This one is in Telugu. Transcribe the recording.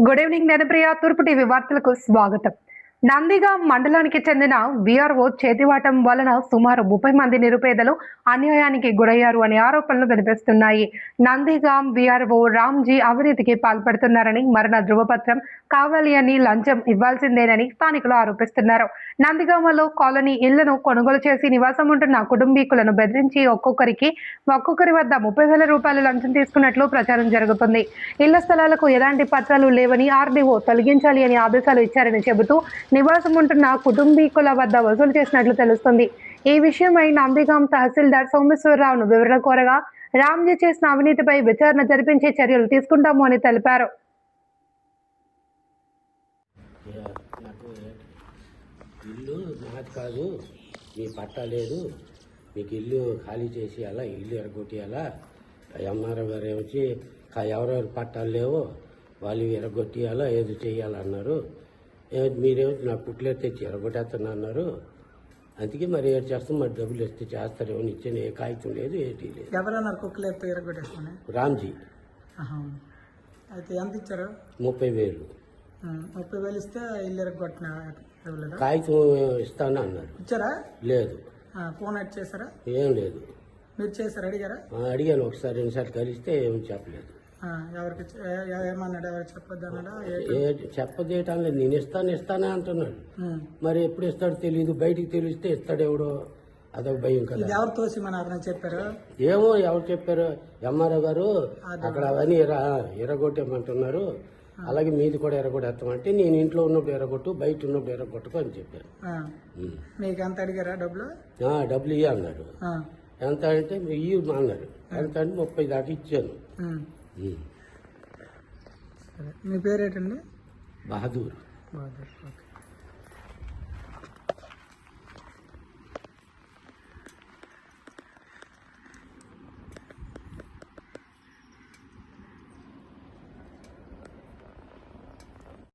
గుడ్ ఈవినింగ్ నేను ప్రియా. తూర్పు టీవీ వార్తలకు స్వాగతం. నందిగాం మండలానికి చెందిన వీఆర్ఓ చేతివాటం వలన సుమారు 30 మంది నిరుపేదలు అన్యాయానికి గురయ్యారు అనే ఆరోపణలు వినిపిస్తున్నాయి. నందిగాం వీఆర్ఓ రామ్జీ అవినీతికి పాల్పడుతున్నారని, మరణ ధృవపత్రం కావాలి అని లంచం ఇవ్వాల్సిందేనని స్థానికులు ఆరోపిస్తున్నారు. నందిగామలో కాలనీ ఇళ్లను కొనుగోలు చేసి నివాసం ఉంటున్న కుటుంబీకులను బెదిరించి ఒక్కొక్కరి వద్ద 30,000 రూపాయలు లంచం తీసుకున్నట్లు ప్రచారం జరుగుతుంది. ఇళ్ల స్థలాలకు ఎలాంటి పత్రాలు లేవని, ఆర్డీఓ తొలగించాలి అని ఆదేశాలు ఇచ్చారని చెబుతూ నివాసం ఉంటున్న కుటుంబీకుల వద్ద వసూలు చేసినట్లు తెలుస్తుంది. ఈ విషయమై నందిగాం తహసీల్దార్ సోమేశ్వరరావును వివరణ కోరగా రామ్జీ చేసిన అవినీతిపై విచారణ జరిపించే చర్యలు తీసుకుంటాము అని తెలిపారు. ఇల్లు నాది కాదు, మీ పట్టా లేదు, మీకు ఇల్లు ఖాళీ చేసి అలా ఇల్లు ఎరగొట్టియాలా, ఎంఆర్ఓ గారు వచ్చి ఎవరెవరు పట్టాలు లేవో వాళ్ళు ఎరగొట్టియాలా, ఏదో చేయాలన్నారు. మీరేమో నాకు కుట్లేరు తెచ్చి ఎరగొట్టేస్తున్నా అన్నారు. అందుకే మరి ఏడు చేస్తాం, మరి డబ్బులు ఇస్తే చేస్తారేమో. ఇచ్చిన ఏ కాగితం లేదు, ఏంటి లేదు. ఎవరన్నారు కుక్కలేరు ఎరగొట్టేస్తాను? రామ్జీ. అయితే ఎంత ఇచ్చారు? 30,000. 30,000 ఇస్తే ఇల్లు ఎరగొట్టిన కాగితం ఇస్తాను అన్నారు. ఇచ్చారా? లేదు. ఫోన్ యాడ్ చేశారా? ఏం లేదు. మీరు చేశారు? అడిగారా? అడిగాను, ఒకసారి 2 సార్లు కలిస్తే ఏం చెప్పలేదు. ఎవరికి ఏమన్నాడు? ఎవరు చెప్పొద్దు అన్నాడా? చెప్పదేయటం లేదు, నేను ఇస్తానే అంటున్నాడు. మరి ఎప్పుడు ఇస్తాడో తెలియదు, బయటికి తెలిస్తే ఇస్తాడెవడో, అదొక భయం కదా. ఎవరు తోసిమన్నారని చెప్పారు? ఏమో ఎవరు చెప్పారు. ఎంఆర్ఓ గారు అక్కడ అవన్నీ ఎరగొట్టేమంటున్నారు, అలాగే మీది కూడా ఎరగొట్టేస్తామంటే నేను ఇంట్లో ఉన్నప్పుడు ఎరగొట్టు, బయట ఉన్నప్పుడు ఎరగొట్టుకో అని చెప్పారు. మీకు ఎంత అడిగారా డబ్బులు? డబ్బులు ఇయ్య అన్నారు. ఎంత అంటే ఇయ్యి అన్నారు. ఎంత అంటే 30 దాకా ఇచ్చాను. మీ పేరేటండి? బహదూర్. ఓకే.